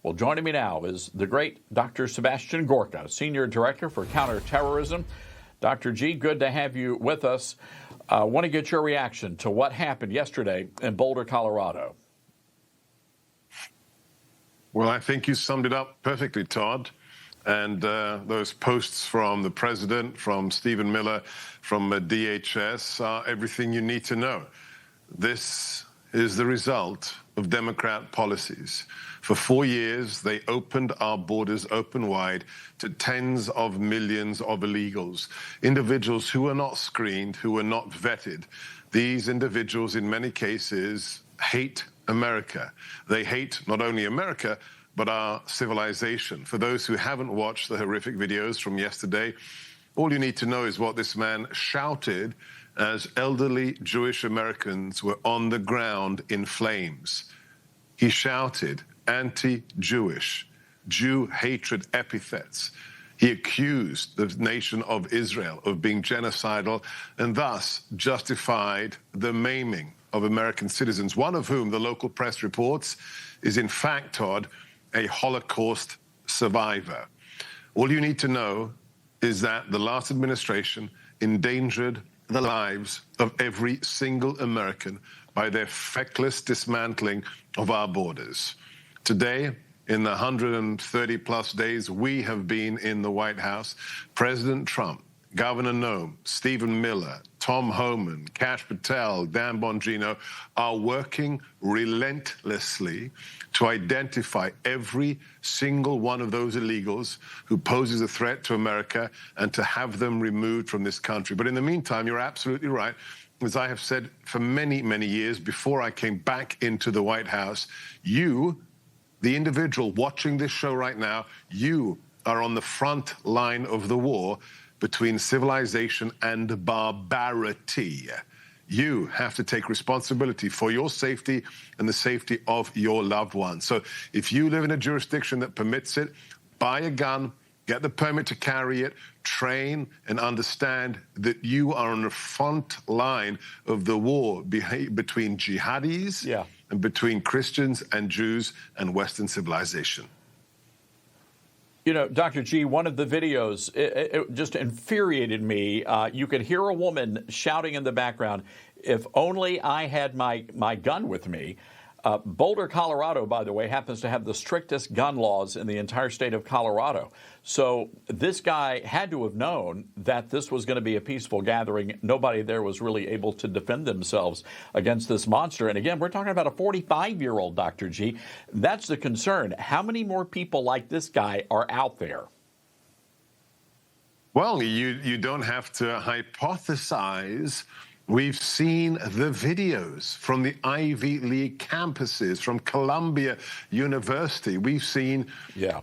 Well, joining me now is the great Dr. Sebastian Gorka, Senior Director for Counterterrorism. Dr. G, good to have you with us. I want to get your reaction to what happened yesterday in Boulder, Colorado. Well, I think you summed it up perfectly, Todd. And those posts from the president, from Stephen Miller, from DHS are everything you need to know. This is the result of Democrat policies. For 4 years, they opened our borders open wide to tens of millions of illegals, individuals who were not screened, who were not vetted. These individuals, in many cases, hate America. They hate not only America, but our civilization. For those who haven't watched the horrific videos from yesterday, all you need to know is what this man shouted as elderly Jewish Americans were on the ground in flames. He shouted anti-Jewish, Jew hatred epithets. He accused the nation of Israel of being genocidal and thus justified the maiming of American citizens, one of whom the local press reports is in fact, Todd, a Holocaust survivor. All you need to know is that the last administration endangered the lives of every single American by their feckless dismantling of our borders. Today, in the 130 plus days we have been in the White House, President Trump, Governor Noem, Stephen Miller, Tom Homan, Kash Patel, Dan Bongino are working relentlessly to identify every single one of those illegals who poses a threat to America and to have them removed from this country. But in the meantime, you're absolutely right. As I have said for many, many years before I came back into the White House, you, the individual watching this show right now, you are on the front line of the war between civilization and barbarity. You have to take responsibility for your safety and the safety of your loved ones. So if you live in a jurisdiction that permits it, buy a gun, get the permit to carry it, train, and understand that you are on the front line of the war between jihadis and between Christians and Jews and Western civilization. You know, Dr. G, one of the videos, it just infuriated me. You could hear a woman shouting in the background, "If only I had my gun with me." Boulder, Colorado, by the way, happens to have the strictest gun laws in the entire state of Colorado. So this guy had to have known that this was going to be a peaceful gathering. Nobody there was really able to defend themselves against this monster. And again, we're talking about a 45-year-old, Dr. G. That's the concern. How many more people like this guy are out there? Well, you don't have to hypothesize. We've seen the videos from the Ivy League campuses, from Columbia University. We've seen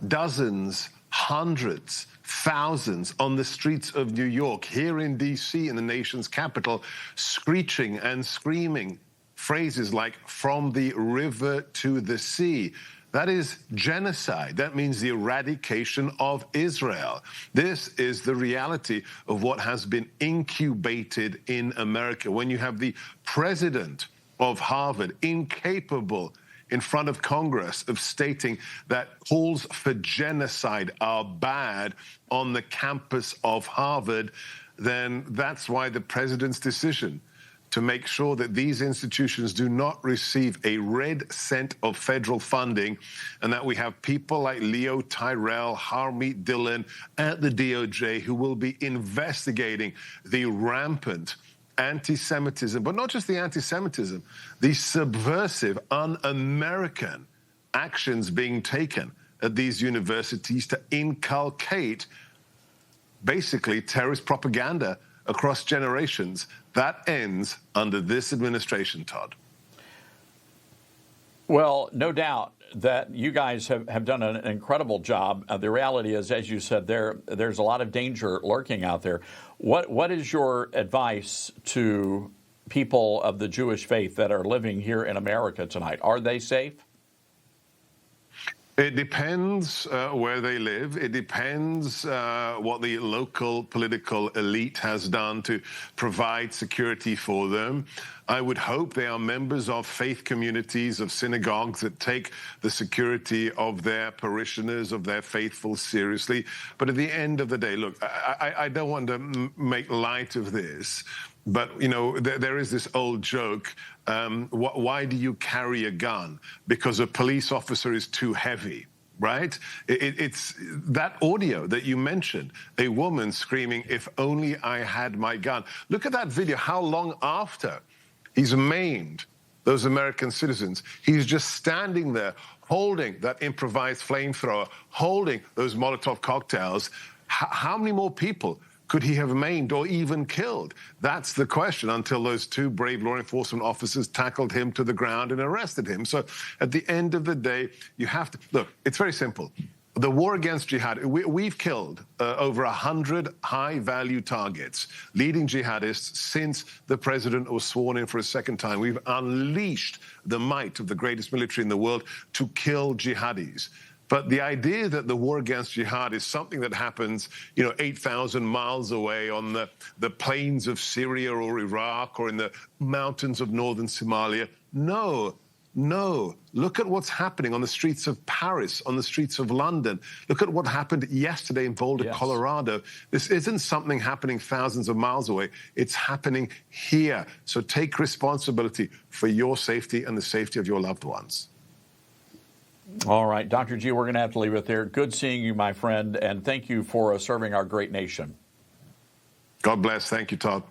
dozens, hundreds, thousands on the streets of New York, here in D.C., in the nation's capital, screeching and screaming phrases like, "from the river to the sea." That is genocide. That means the eradication of Israel. This is the reality of what has been incubated in America. When you have the president of Harvard incapable in front of Congress of stating that calls for genocide are bad on the campus of Harvard, then that's why the president's decision to make sure that these institutions do not receive a red cent of federal funding, and that we have people like Leo Tyrell, Harmeet Dillon at the DOJ who will be investigating the rampant anti-Semitism, but not just the anti-Semitism, the subversive, un-American actions being taken at these universities to inculcate basically terrorist propaganda across generations. That ends under this administration, Todd. Well, no doubt that you guys have done an incredible job. The reality is, as you said, there's a lot of danger lurking out there. What is your advice to people of the Jewish faith that are living here in America tonight? Are they safe? It depends where they live. It depends what the local political elite has done to provide security for them. I would hope they are members of faith communities, of synagogues that take the security of their parishioners, of their faithful seriously. But at the end of the day, look, I don't want to make light of this, but, you know, there is this old joke. Why do you carry a gun? Because a police officer is too heavy, right? It's that audio that you mentioned, a woman screaming, "If only I had my gun." Look at that video. How long after he's maimed those American citizens, he's just standing there holding that improvised flamethrower, holding those Molotov cocktails. How many more people could he have maimed or even killed? That's the question, until those two brave law enforcement officers tackled him to the ground and arrested him. So at the end of the day, you have to, look, it's very simple. The war against jihad, we've killed over 100 high-value targets, leading jihadists, since the president was sworn in for a second time. We've unleashed the might of the greatest military in the world to kill jihadis. But the idea that the war against jihad is something that happens, you know, 8,000 miles away on the plains of Syria or Iraq or in the mountains of northern Somalia, no. Look at what's happening on the streets of Paris, on the streets of London. Look at what happened yesterday in Boulder, Colorado. This isn't something happening thousands of miles away. It's happening here. So take responsibility for your safety and the safety of your loved ones. All right, Dr. G, we're going to have to leave it there. Good seeing you, my friend, and thank you for serving our great nation. God bless. Thank you, Todd.